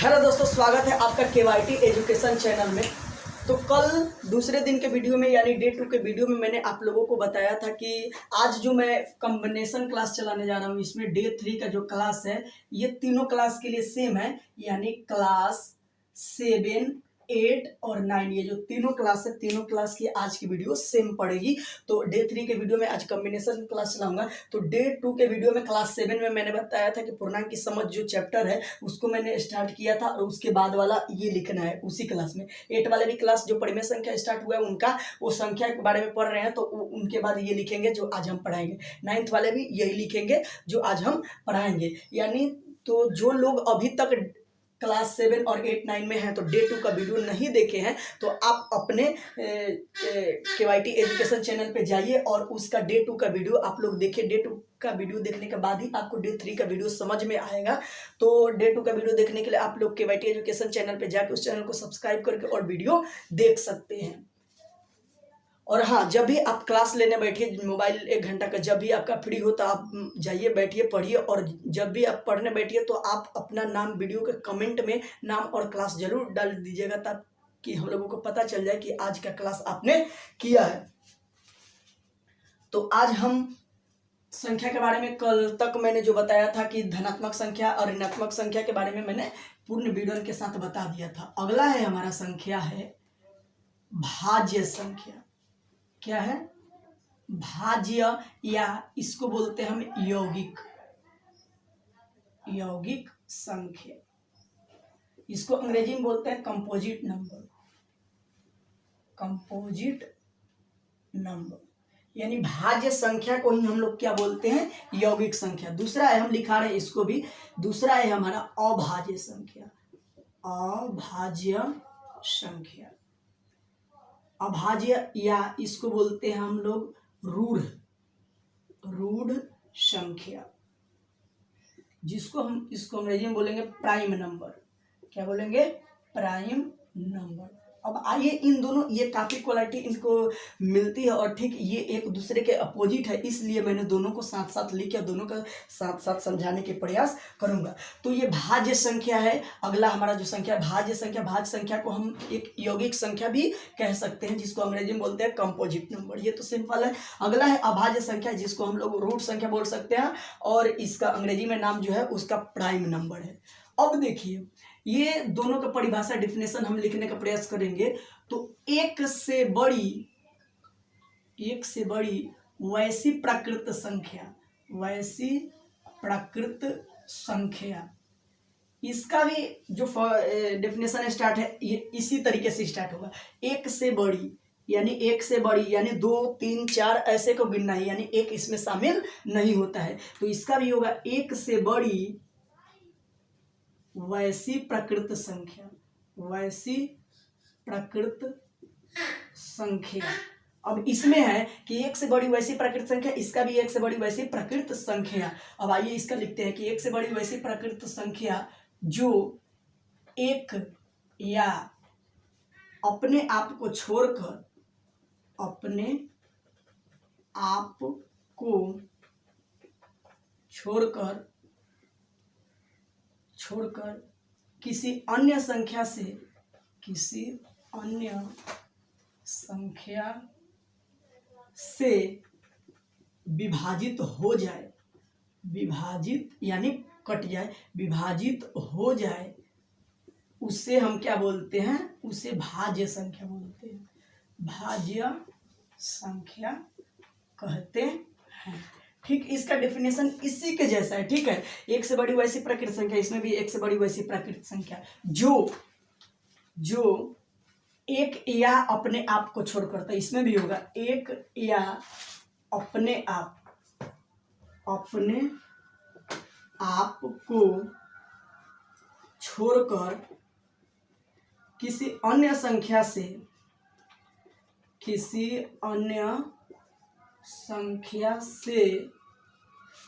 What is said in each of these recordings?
Hello दोस्तों, स्वागत है आपका केवाईटी एजुकेशन चैनल में। तो कल दूसरे दिन के वीडियो में यानी डे 2 के वीडियो में मैंने आप लोगों को बताया था कि आज जो मैं कॉम्बिनेशन क्लास चलाने जा रहा हूँ, इसमें डे 3 का जो क्लास है ये तीनों क्लास के लिए सेम है, यानी क्लास 7, 8 और 9 ये जो तीनों क्लास है, तीनों क्लास की आज की वीडियो सेम पड़ेगी। तो डे 3 के वीडियो में आज कॉम्बिनेशन क्लास चलाऊंगा। तो डे 2 के वीडियो में क्लास 7 में मैंने बताया था कि पूर्णांक की समझ जो चैप्टर है उसको मैंने स्टार्ट किया था और उसके बाद वाला ये लिखना है उसी क्लास में। 8 वाले भी क्लास जो परिमेय संख्या स्टार्ट हुआ है उनका वो संख्या के बारे में पढ़ रहे हैं, तो उनके बाद ये लिखेंगे जो आज हम पढ़ाएंगे। 9th वाले भी यही लिखेंगे जो आज हम पढ़ाएंगे। यानी तो जो लोग अभी तक क्लास 7 और 8, 9 में हैं तो डे 2 का वीडियो नहीं देखे हैं तो आप अपने केवाईटी एजुकेशन चैनल पे जाइए और उसका डे 2 का वीडियो आप लोग देखिए। डे 2 का वीडियो देखने के बाद ही आपको डे 3 का वीडियो समझ में आएगा। तो डे 2 का वीडियो देखने के लिए आप लोग केवाईटी एजुकेशन चैनल पे जाके उस चैनल को सब्सक्राइब करके और वीडियो देख सकते हैं। और हाँ, जब भी आप क्लास लेने बैठिए, मोबाइल 1 घंटा का जब भी आपका फ्री हो तो आप जाइए, बैठिए, पढ़िए। और जब भी आप पढ़ने बैठिए तो आप अपना नाम वीडियो के कमेंट में नाम और क्लास जरूर डाल दीजिएगा ताकि हम लोगों को पता चल जाए कि आज का क्लास आपने किया है। तो आज हम संख्या के बारे में कल तक मैंने जो बताया था कि धनात्मक संख्या और ऋणात्मक संख्या के बारे में मैंने पूर्ण विवरण के साथ बता दिया था। अगला है हमारा संख्या है भाज्य संख्या। क्या है? भाज्य, या इसको बोलते हैं हम यौगिक संख्या। इसको अंग्रेजी में बोलते हैं कंपोजिट नंबर। यानी भाज्य संख्या को ही हम लोग क्या बोलते हैं? यौगिक संख्या। दूसरा है, हम लिखा रहे हैं इसको भी, दूसरा है हमारा अभाज्य संख्या। अभाज्य, या इसको बोलते हैं हम लोग रूढ़ संख्या, जिसको हम इसको अंग्रेजी में बोलेंगे प्राइम नंबर। क्या बोलेंगे? Prime number. अब आइए, इन दोनों ये काफी क्वालिटी इनको मिलती है और ठीक ये एक दूसरे के अपोजिट है, इसलिए मैंने दोनों को साथ साथ लिख के दोनों का साथ साथ समझाने के प्रयास करूंगा। तो ये भाज्य संख्या है। अगला हमारा जो संख्या भाज्य संख्या को हम एक यौगिक संख्या भी कह सकते हैं, जिसको अंग्रेजी में बोलते हैं कंपोजिट नंबर। ये तो सिंपल है। अगला है अभाज्य संख्या, जिसको हम लोग रूट संख्या बोल सकते हैं और इसका अंग्रेजी में नाम जो है उसका प्राइम नंबर है। अब देखिए, ये दोनों का परिभाषा डिफिनेशन हम लिखने का प्रयास करेंगे। तो एक से बड़ी वैसी प्राकृत संख्या, इसका भी जो डेफिनेशन स्टार्ट है ये इसी तरीके से स्टार्ट होगा। एक से बड़ी यानी 2, 3, 4 ऐसे को गिनना है, यानी एक इसमें शामिल नहीं होता है। तो इसका भी होगा एक से बड़ी वैसी प्राकृत संख्या। अब इसमें है कि एक से बड़ी वैसी प्राकृत संख्या, इसका भी एक से बड़ी वैसी प्राकृत संख्या। अब आइए इसका लिखते हैं कि एक से बड़ी वैसी प्राकृत संख्या जो एक या अपने आप को छोड़कर किसी अन्य संख्या से विभाजित हो जाए, यानी कट जाए, विभाजित हो जाए, उसे हम क्या बोलते हैं? उसे भाज्य संख्या बोलते हैं, भाज्य संख्या कहते हैं। ठीक, इसका डेफिनेशन इसी के जैसा है। ठीक है, एक से बड़ी वैसी प्राकृत संख्या, इसमें भी एक से बड़ी वैसी प्राकृत संख्या जो एक या अपने आप को छोड़कर, तो इसमें भी होगा एक या अपने आप को छोड़कर किसी अन्य संख्या से।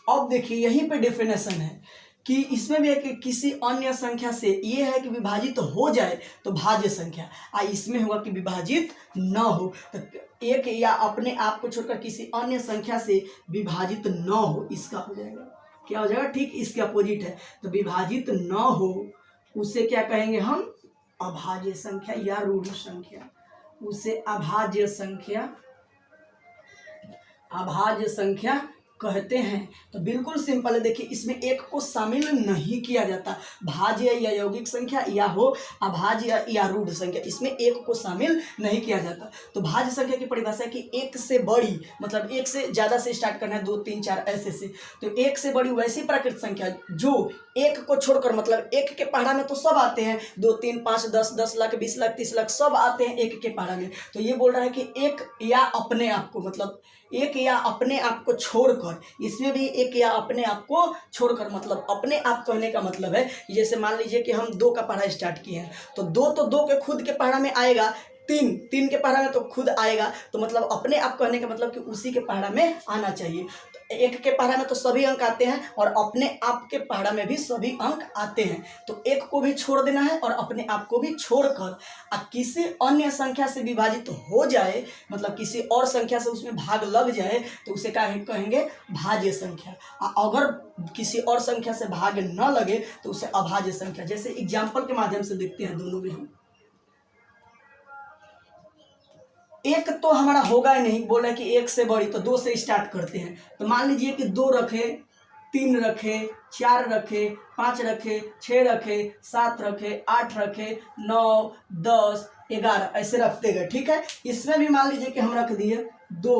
अब देखिए, यहीं पे डेफिनेशन है कि इसमें भी है कि किसी अन्य संख्या से, ये है कि विभाजित हो जाए तो भाज्य संख्या, इसमें होगा कि विभाजित न हो। तो एक या अपने आप को छोड़कर किसी अन्य संख्या से विभाजित न हो, इसका हो जाएगा क्या हो जाएगा? ठीक इसके अपोजिट है। तो विभाजित न हो उसे क्या कहेंगे हम? अभाज्य संख्या या रूढ़ संख्या। उसे अभाज्य संख्या कहते हैं। तो बिल्कुल सिंपल है, देखिए इसमें एक को शामिल नहीं किया जाता, भाज्य या यौगिक संख्या या हो अभाज्य या रूढ़ संख्या, इसमें एक को शामिल नहीं किया जाता। तो भाज्य संख्या की परिभाषा है कि एक से बड़ी, मतलब एक से ज़्यादा से स्टार्ट करना है, 2 3 4 ऐसे से। तो एक से बड़ी वैसी प्राकृत संख्या जो एक को छोड़कर, मतलब एक के पहाड़ा में तो सब आते हैं, 2 3 5 10 10 लाख 20 लाख 30 लाख सब आते हैं एक के पहाड़ा में। तो ये बोल रहा है कि एक या अपने आप को, मतलब एक या अपने आप को छोड़कर, इसमें भी एक या अपने आप को छोड़कर, मतलब अपने आप कहने का मतलब है जैसे मान लीजिए कि हम 2 का पहाड़ा स्टार्ट किए हैं, तो 2 तो 2 के खुद के पहाड़ा में आएगा, 3 के पहाड़ा में तो खुद आएगा, तो मतलब अपने आप कहने का मतलब कि उसी के पहाड़ा में आना चाहिए। तो एक के पहाड़ा में तो सभी अंक आते हैं और अपने आप के पहाड़ा में भी सभी अंक आते हैं। तो एक को भी छोड़ देना है और अपने आप को भी छोड़कर किसी अन्य संख्या से विभाजित हो जाए, मतलब किसी और संख्या से उसमें भाग लग जाए, तो उसे क्या कहेंगे? भाज्य संख्या। अगर किसी और संख्या से भाग न लगे तो उसे अभाज्य संख्या। जैसे एग्जाम्पल के माध्यम से देखते हैं दोनों में हम। एक तो हमारा होगा ही नहीं, बोल रहे हैं कि एक से बड़ी, तो 2 से स्टार्ट करते हैं। तो मान लीजिए कि 2 रखे, 3 रखे, 4 रखे, 5 रखे, 6 रखे, 7 रखे, 8 रखे, 9 10 11 ऐसे रखते गए, ठीक है। इसमें भी मान लीजिए कि हम रख दिए 2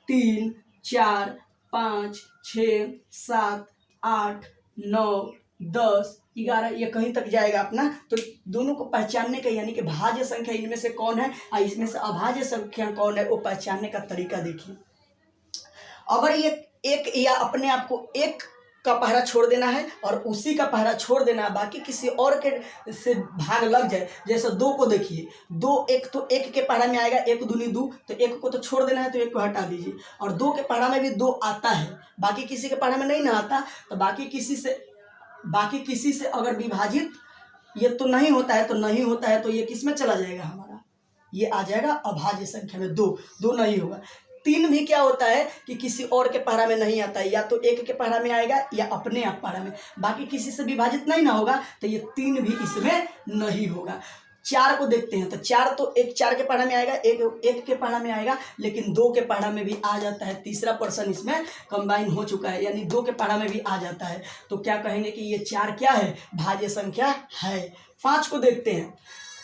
3 4 5 6 7 8 9 10 11, ये कहीं तक जाएगा अपना। तो दोनों को पहचानने का, यानी कि भाज्य संख्या इनमें से कौन है और इसमें से अभाज्य संख्या कौन है, वो पहचानने का तरीका देखिए। अगर ये एक या अपने आप को एक का पहरा छोड़ देना है और उसी का पहरा छोड़ देना है, बाकी किसी और के से भाग लग जाए, जैसे 2 को देखिए, 2 एक तो एक के पहरा में आएगा, 1 दूनी 2, तो एक को तो छोड़ देना है, तो एक को हटा दीजिए। और 2 के पहरा में भी 2 आता है, बाकी किसी के पहरा में नहीं ना आता, तो बाकी किसी से अगर विभाजित ये तो नहीं होता है, तो ये किस में चला जाएगा हमारा? ये आ जाएगा अभाज्य संख्या में। 2 नहीं होगा। 3 भी क्या होता है कि किसी और के पहरा में नहीं आता है, या तो एक के पहरा में आएगा या अपने आप पहरा में, बाकी किसी से विभाजित नहीं ना होगा, तो ये 3 भी इसमें नहीं होगा। 4 को देखते हैं, तो 4 तो 4 के पहाड़ा में आएगा, एक के पहाड़ा में आएगा, लेकिन 2 के पहाड़ा में भी आ जाता है। तीसरा पर्सन इसमें कंबाइन हो चुका है, यानी 2 के पहाड़ा में भी आ जाता है। तो क्या कहेंगे कि ये 4 क्या है? भाज्य संख्या है। 5 को देखते हैं,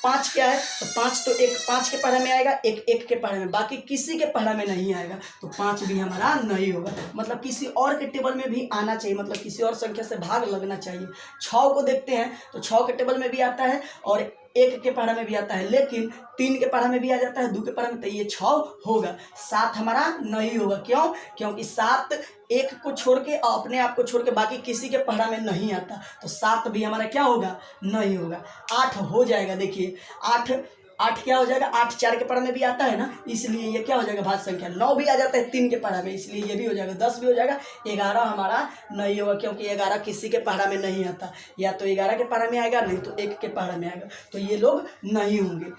5 क्या है? तो 5 तो 5 के पहाड़ा में आएगा, एक के पहाड़ा में, बाकी किसी के पहाड़ा में नहीं आएगा, तो 5 भी हमारा नहीं होगा। मतलब किसी और के टेबल में भी आना चाहिए, मतलब किसी और संख्या से भाग लगना चाहिए। 6 को देखते हैं, तो 6 के टेबल में भी आता है और 1 के पहाड़ा में भी आता है, लेकिन 3 के पहाड़ा में भी आ जाता है, 2 के पहाड़ा में, तो ये 6 होगा। 7 हमारा नहीं होगा। क्यों? क्योंकि 7 एक को छोड़ के और अपने आप को छोड़ के बाकी किसी के पहाड़ा में नहीं आता, तो 7 भी हमारा क्या होगा? नहीं होगा। 8 हो जाएगा। देखिए 8 क्या हो जाएगा? 8 4 के पहाड़ा में भी आता है ना, इसलिए ये क्या हो जाएगा? भाज्य संख्या। 9 भी आ जाता है 3 के पहाड़ा में, इसलिए ये भी हो जाएगा। 10 भी हो जाएगा। 11 हमारा नहीं होगा, क्योंकि 11 किसी के पहाड़ा में नहीं आता, या तो 11 के पहाड़ा में आएगा, नहीं तो 1 के पहाड़ा में आएगा, तो ये लोग नहीं होंगे।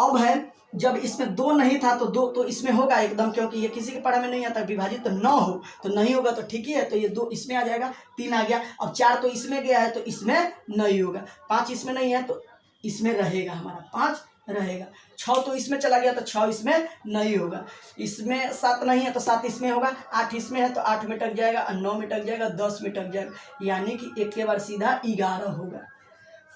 अब है, जब इसमें 2 नहीं था तो 2 तो इसमें होगा एकदम, क्योंकि ये किसी के पहाड़ा में नहीं आता, विभाजित तो 9 हो तो नहीं होगा, तो ठीक ही है। तो ये 2 इसमें आ जाएगा, 3 आ गया। अब 4 तो इसमें गया है, तो इसमें नहीं होगा। 5 इसमें नहीं है, तो इसमें रहेगा हमारा, 5 रहेगा। 6 तो इसमें चला गया, तो 6 इसमें नहीं होगा। इसमें 7 नहीं है, तो 7 इसमें होगा। 8 इसमें है, तो 8 में टक जाएगा, 9 में टक जाएगा, 10 में टक जाएगा, यानी कि एक के बार सीधा 11 होगा।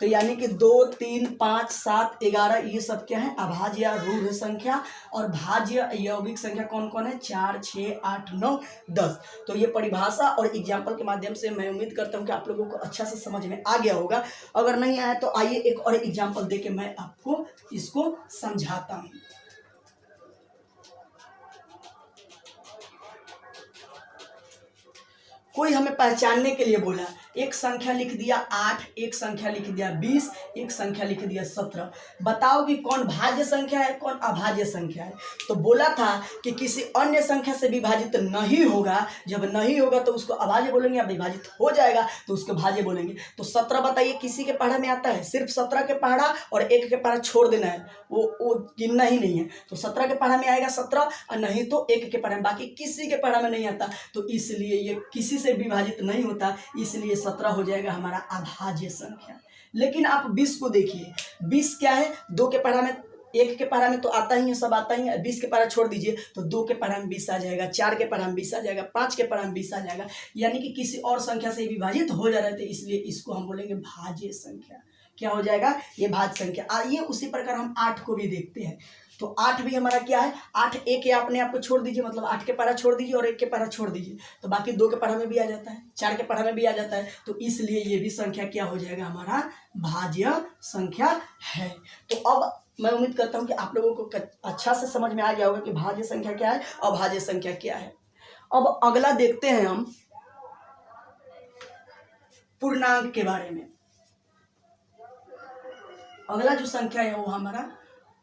तो यानी कि 2 3 5 7 11 ये सब क्या है? अभाज्य या रूढ़ संख्या। और भाज्य यौगिक संख्या कौन कौन है? 4 6 8 9 10। तो ये परिभाषा और एग्जाम्पल के माध्यम से मैं उम्मीद करता हूँ कि आप लोगों को अच्छा से समझ में आ गया होगा। अगर नहीं आया तो आइए एक और एग्जाम्पल देके मैं आपको इसको समझाता हूँ। कोई हमें पहचानने के लिए बोला, एक संख्या लिख दिया 8, एक संख्या लिख दिया 20, एक संख्या लिख दिया 17। बताओ कि कौन भाज्य संख्या है, कौन अभाज्य संख्या है? तो बोला था कि किसी अन्य संख्या से विभाजित नहीं होगा। जब नहीं होगा तो उसको अभाज्य बोलेंगे, या विभाजित हो जाएगा तो उसको भाज्य बोलेंगे। तो 17 बताइए किसी के पहाड़ा में आता है? सिर्फ 17 के पहाड़ा और 1 के पहाड़ा छोड़ देना है, वो गिनना ही नहीं है। तो 17 के पहाड़ा में आएगा 17, और नहीं तो 1 के पहाड़ा में, बाकी किसी के पहाड़ा में नहीं आता, तो इसलिए ये किसी से विभाजित नहीं होता, इसलिए 17 हो जाएगा हमारा अभाज्य संख्या। लेकिन आप 20 को देखिए, 20 क्या है, 2 के पढ़ा में, 1 के पढ़ा में तो आता ही है, सब आता ही है। 20 के पढ़ा छोड़ दीजिए तो 2 के पढ़ा में 20 आ जाएगा, 4 के पढ़ा में 20 आ जाएगा, 5 के पढ़ा में 20 आ जाएगा, यानी कि किसी और संख्या से विभाजित हो जा रहे थे, इसलिए इसको हम बोलेंगे भाज्य संख्या। क्या हो जाएगा, ये भाज्य संख्या। आइए उसी प्रकार हम 8 को भी देखते हैं। तो 8 भी हमारा क्या है, 8 एक या अपने आप को छोड़ दीजिए, मतलब 8 के पढ़ा छोड़ दीजिए और 1 के पढ़ा छोड़ दीजिए, तो बाकी 2 के पढ़ा में भी आ जाता है, 4 के पढ़ा में भी आ जाता है, तो इसलिए ये भी संख्या क्या हो जाएगा, हमारा भाज्य संख्या है। तो अब मैं उम्मीद करता हूँ कि आप लोगों को अच्छा से समझ में आ गया होगा कि भाज्य संख्या क्या है और अभाज्य संख्या क्या है। अब अगला देखते हैं हम पूर्णांक के बारे में। अगला जो संख्या है वो हमारा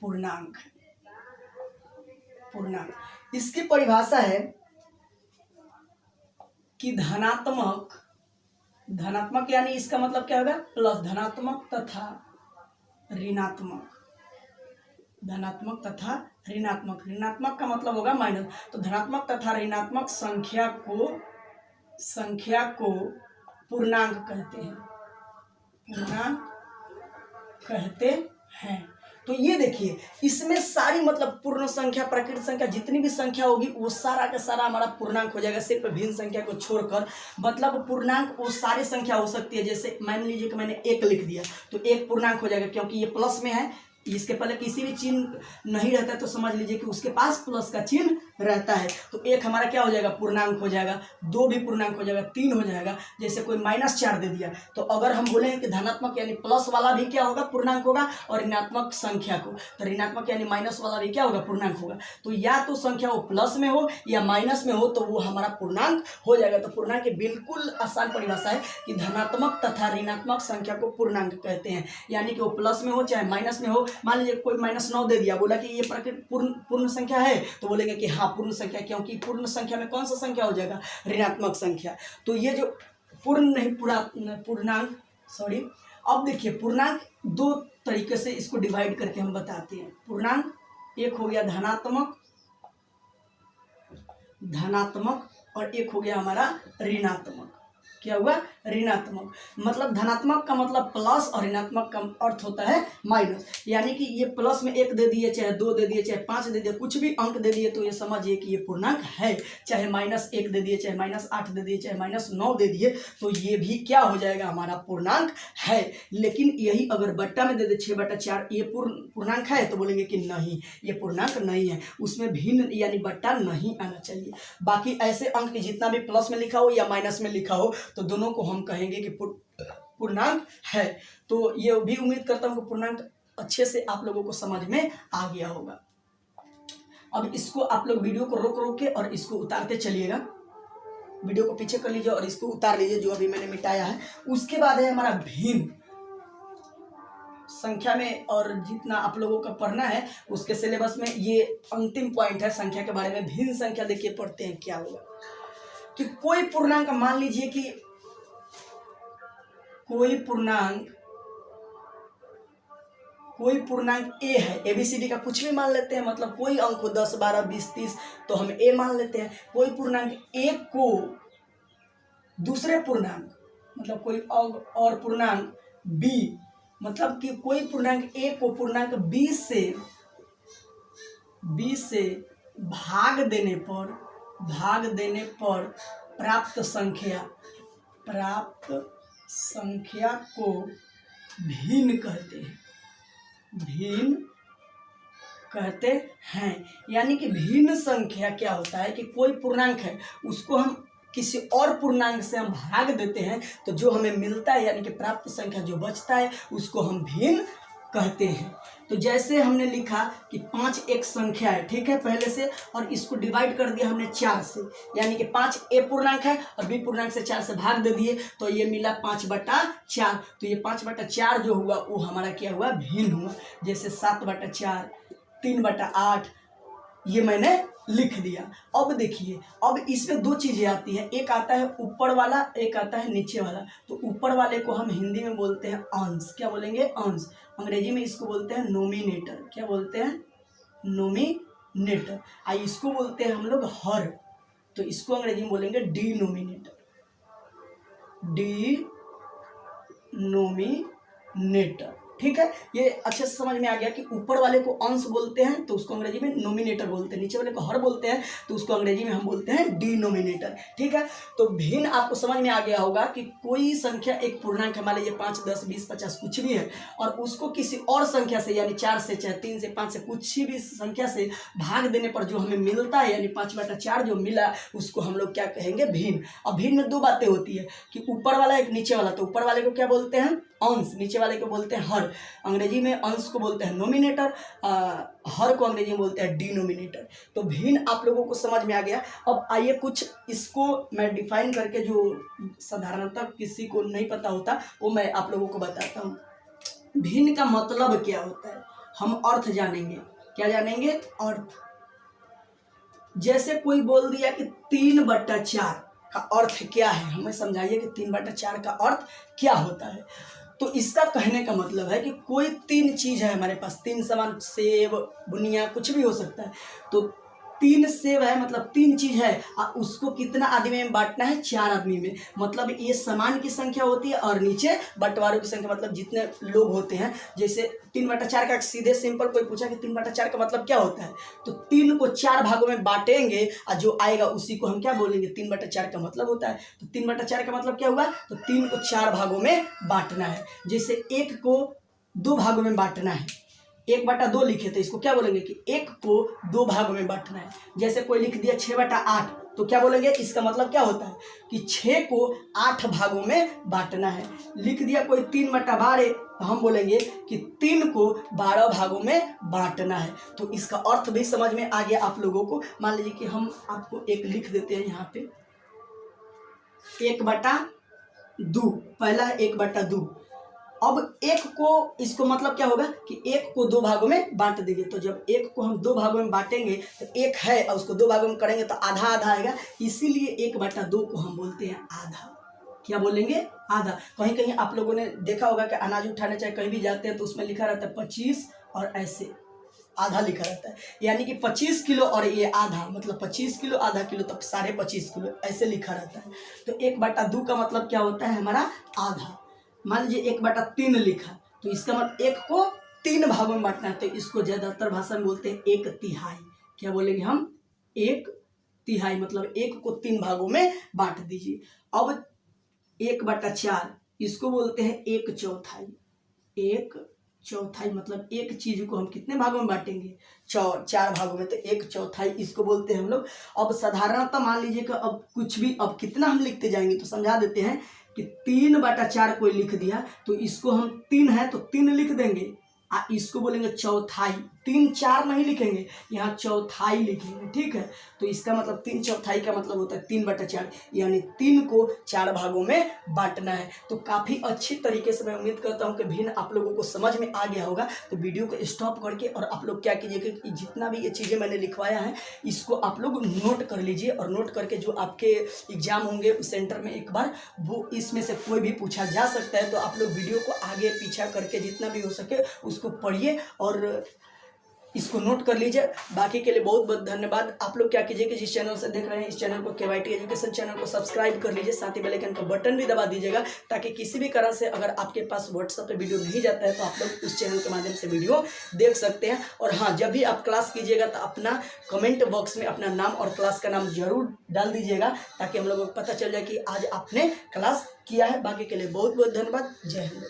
पूर्णांक है। पूर्णांक, इसकी परिभाषा है कि धनात्मक, धनात्मक यानी इसका मतलब क्या होगा, प्लस, धनात्मक तथा ऋणात्मक, धनात्मक तथा ऋणात्मक, ऋणात्मक का मतलब होगा माइनस, तो धनात्मक तथा ऋणात्मक संख्या को पूर्णांक कहते हैं, पूर्णांक कहते हैं। तो ये देखिए, इसमें सारी मतलब पूर्ण संख्या, प्राकृत संख्या, जितनी भी संख्या होगी वो सारा का सारा हमारा पूर्णांक हो जाएगा, सिर्फ भिन्न संख्या को छोड़कर। मतलब पूर्णांक वो सारी संख्या हो सकती है, जैसे मान लीजिए कि मैंने 1 लिख दिया तो 1 पूर्णांक हो जाएगा, क्योंकि ये प्लस में है, इसके पहले किसी भी चिन्ह नहीं रहता है तो समझ लीजिए कि उसके पास प्लस का चिन्ह रहता है, तो 1 हमारा क्या हो जाएगा, पूर्णांक हो जाएगा, 2 भी पूर्णांक हो जाएगा, 3 हो जाएगा। जैसे कोई -4 दे दिया तो अगर हम बोलेंगे कि धनात्मक यानी प्लस वाला भी क्या होगा, पूर्णांक होगा, और ऋणात्मक संख्या को, तो ऋणात्मक यानी माइनस वाला भी क्या होगा, पूर्णांक होगा। तो या तो संख्या वो प्लस में हो या माइनस में हो तो वो हमारा पूर्णांक हो जाएगा। तो पूर्णांक की बिल्कुल आसान परिभाषा है कि धनात्मक तथा ऋणात्मक संख्या को पूर्णांक कहते हैं, यानी कि वो प्लस में हो चाहे माइनस में हो। मान लीजिए कोई -9 दे दिया, बोला कि ये प्राकृत पूर्ण संख्या है, तो बोलेंगे कि हाँ पूर्ण संख्या, क्योंकि पूर्ण संख्या में कौन सा संख्या हो जाएगा, ऋणात्मक संख्या। तो ये जो पूर्ण नहीं पूर्णांक, सॉरी। अब देखिए पूर्णांक 2 तरीके से इसको डिवाइड करके हम बताते हैं। पूर्णांक एक हो गया धनात्मक और एक हो गया हमारा ऋणात्मक। क्या हुआ, ऋणात्मक। मतलब धनात्मक का मतलब प्लस और ऋणात्मक का अर्थ होता है माइनस, यानी कि ये प्लस में 1 दे दिए, चाहे 2 दे दिए, चाहे 5 दे दिए, कुछ भी अंक दे दिए तो ये समझिए कि ये पूर्णांक है। चाहे -1 दे दिए, चाहे -8 दे दिए, चाहे -9 दे दिए, तो ये भी क्या हो जाएगा, हमारा पूर्णांक है। लेकिन यही अगर बट्टा में दे दे 6/4, ये पूर्णांक है, तो बोलेंगे कि नहीं ये पूर्णांक नहीं है, उसमें भिन्न यानी बट्टा नहीं आना चाहिए। बाकी ऐसे अंक जितना भी प्लस में लिखा हो या माइनस में लिखा हो तो दोनों को हम कहेंगे कि पूर्णांक है। तो ये भी उम्मीद करता हूं कि पूर्णांक अच्छे से आप लोगों को समझ में आ गया होगा। अब इसको आप लोग वीडियो को रोक के और इसको उतारते चलिएगा, वीडियो को पीछे कर लीजिए और इसको उतार लीजिए जो अभी मैंने मिटाया है। उसके बाद है हमारा भिन्न संख्या में, और जितना आप लोगों का पढ़ना है उसके सिलेबस में ये अंतिम पॉइंट है संख्या के बारे में। भिन्न संख्या देखिए पढ़ते हैं क्या होगा कि कोई पूर्णांक, मान लीजिए कि कोई पूर्णांक ए है, ABCD का कुछ भी मान लेते हैं, मतलब कोई अंक हो 10, 12, 20, 30 तो हम ए मान लेते हैं। कोई पूर्णांक ए को दूसरे पूर्णांक, मतलब कोई और पूर्णांक बी, मतलब कि कोई पूर्णांक ए को पूर्णांक बी से भाग देने पर प्राप्त संख्या को भिन्न कहते हैं। यानी कि भिन्न संख्या क्या होता है कि कोई पूर्णांक है उसको हम किसी और पूर्णांक से हम भाग देते हैं, तो जो हमें मिलता है यानी कि प्राप्त संख्या जो बचता है उसको हम भिन्न कहते हैं। तो जैसे हमने लिखा कि 5 एक संख्या है, ठीक है, पहले से, और इसको डिवाइड कर दिया हमने 4 से, यानी कि 5 ए पूर्णांक है और बी पूर्णांक से 4 से भाग दे दिए तो ये मिला 5/4। तो ये 5/4 जो हुआ वो हमारा क्या हुआ, भिन्न हुआ। जैसे 7/4, 3/8 ये मैंने लिख दिया। अब देखिए, अब इसमें 2 चीजें आती हैं, एक आता है ऊपर वाला, एक आता है नीचे वाला। तो ऊपर वाले को हम हिंदी में बोलते हैं अंश। क्या बोलेंगे, अंश। अंग्रेजी में इसको बोलते हैं नोमिनेटर। क्या बोलते हैं, नोमिनेटर। इसको बोलते हैं हम लोग हर, तो इसको अंग्रेजी में बोलेंगे डिनोमिनेटर। डिनोमिनेटर। डिनोमिनेटर। ठीक है, ये अच्छे से समझ में आ गया कि ऊपर वाले को अंश बोलते हैं तो उसको अंग्रेजी में नोमिनेटर बोलते हैं, नीचे वाले को हर बोलते हैं तो उसको अंग्रेजी में हम बोलते हैं डिनोमिनेटर। ठीक है, तो भिन्न आपको समझ में आ गया होगा कि कोई संख्या एक पूर्णांक है, मान लीजिए 5, 10, 20, 50 कुछ भी है, और उसको किसी और संख्या से यानी 4 से, चाहे 3 से, 5 से, कुछ भी संख्या से भाग देने पर जो हमें मिलता है यानी 5/4 जो मिला उसको हम लोग क्या कहेंगे, भिन्न। अब भिन्न में दो बातें होती है कि ऊपर वाला एक नीचे वाला, तो ऊपर वाले को क्या बोलते हैं, अंश, नीचे वाले को बोलते हैं हर। अंग्रेजी में अंश को बोलते हैं नोमिनेटर, हर को अंग्रेजी में बोलते हैं डिनोमिनेटर। तो भिन्न आप लोगों को समझ में आ गया। अब आइए कुछ इसको मैं डिफाइन करके, जो साधारणतः किसी को नहीं पता होता वो मैं आप लोगों को बताता हूँ। भिन्न का मतलब क्या होता है, हम अर्थ जानेंगे। क्या जानेंगे, अर्थ। जैसे कोई बोल दिया कि 3/4 का अर्थ क्या है, हमें समझाइए कि 3/4 का अर्थ क्या होता है। तो इसका कहने का मतलब है कि कोई 3 चीज़ है हमारे पास, 3 सामान, सेब, बुनिया, कुछ भी हो सकता है। तो 3 सेब है मतलब 3 चीज़ है, उसको कितना आदमी में बांटना है, 4 आदमी में। मतलब ये समान की संख्या होती है और नीचे बंटवारों की संख्या, मतलब जितने लोग होते हैं। जैसे 3/4 का सीधे सिंपल कोई पूछा कि 3/4 का मतलब क्या होता है, तो 3 को 4 भागों में बांटेंगे और जो आएगा उसी को हम क्या बोलेंगे, 3/4 का मतलब होता है। तो 3/4 का मतलब क्या हुआ, तो 3 को 4 भागों में बांटना है। जैसे 1 को 2 भागों में बांटना है, 1/2 लिखे तो इसको क्या बोलेंगे कि 1 को 2 भागों में बांटना है। जैसे कोई लिख दिया 6/8 तो क्या बोलेंगे, इसका मतलब क्या होता है कि 6 को 8 भागों में बांटना है। लिख दिया कोई 3/12 तो हम बोलेंगे कि 3 को 12 भागों में बांटना है। तो इसका अर्थ भी समझ में आ गया आप लोगों को। मान लीजिए कि हम आपको एक लिख देते हैं यहाँ पे 1/2, पहला है 1/2। अब 1 को, इसको मतलब क्या होगा कि 1 को 2 भागों में बांट देंगे। तो जब 1 को हम 2 भागों में बांटेंगे तो 1 है और उसको 2 भागों में करेंगे तो आधा आधा आएगा, इसीलिए 1/2 को हम बोलते हैं आधा। क्या बोलेंगे, आधा। कहीं कहीं आप लोगों ने देखा होगा कि अनाज उठाने चाहे कहीं भी जाते हैं तो उसमें लिखा रहता है 25 और ऐसे आधा लिखा रहता है, यानी कि 25 किलो और ये आधा, मतलब 25 किलो, आधा किलो, तब 25.5 किलो ऐसे लिखा रहता है। तो 1/2 का मतलब क्या होता है, हमारा आधा। मान लीजिए 1/3 लिखा तो इसका मतलब 1 को 3 भागों में बांटना है, तो इसको ज्यादातर भाषा में बोलते हैं 1/3। क्या बोलेंगे हम, 1/3, मतलब 1 को 3 भागों में बांट दीजिए। अब 1/4 इसको बोलते हैं 1/4। 1/4 मतलब एक चीज को हम कितने भागों में बांटेंगे, 4 भागों में, तो 1/4 इसको बोलते हैं हम लोग। अब साधारणतः मान लीजिए कि अब कुछ भी, अब कितना हम लिखते जाएंगे तो समझा देते हैं कि 3/4 कोई लिख दिया तो इसको हम 3 है तो 3 लिख देंगे, इसको बोलेंगे चौथाई। 3/4 नहीं लिखेंगे, यहाँ चौथाई लिखेंगे। ठीक है, तो इसका मतलब 3/4 का मतलब होता है 3/4, यानी 3 को 4 भागों में बांटना है। तो काफ़ी अच्छी तरीके से मैं उम्मीद करता हूँ कि भिन्न आप लोगों को समझ में आ गया होगा। तो वीडियो को स्टॉप करके और आप लोग क्या कीजिएगा कि जितना भी ये चीज़ें मैंने लिखवाया है इसको आप लोग नोट कर लीजिए, और नोट करके जो आपके एग्जाम होंगे सेंटर में एक बार, वो इसमें से कोई भी पूछा जा सकता है। तो आप लोग वीडियो को आगे पीछा करके जितना भी हो सके उसको पढ़िए और इसको नोट कर लीजिए। बाकी के लिए बहुत बहुत धन्यवाद। आप लोग क्या कीजिए कि जिस चैनल से देख रहे हैं इस चैनल को, केवाईटी एजुकेशन चैनल को सब्सक्राइब कर लीजिए, साथ ही बेल आइकन का बटन भी दबा दीजिएगा, ताकि किसी भी कारण से अगर आपके पास व्हाट्सएप पे वीडियो नहीं जाता है तो आप लोग उस चैनल के माध्यम से वीडियो देख सकते हैं। और हाँ, जब भी आप क्लास कीजिएगा तो अपना कमेंट बॉक्स में अपना नाम और क्लास का नाम जरूर डाल दीजिएगा, ताकि हम लोगों को पता चल जाए कि आज आपने क्लास किया है। बाकी के लिए बहुत बहुत धन्यवाद। जय हिंद।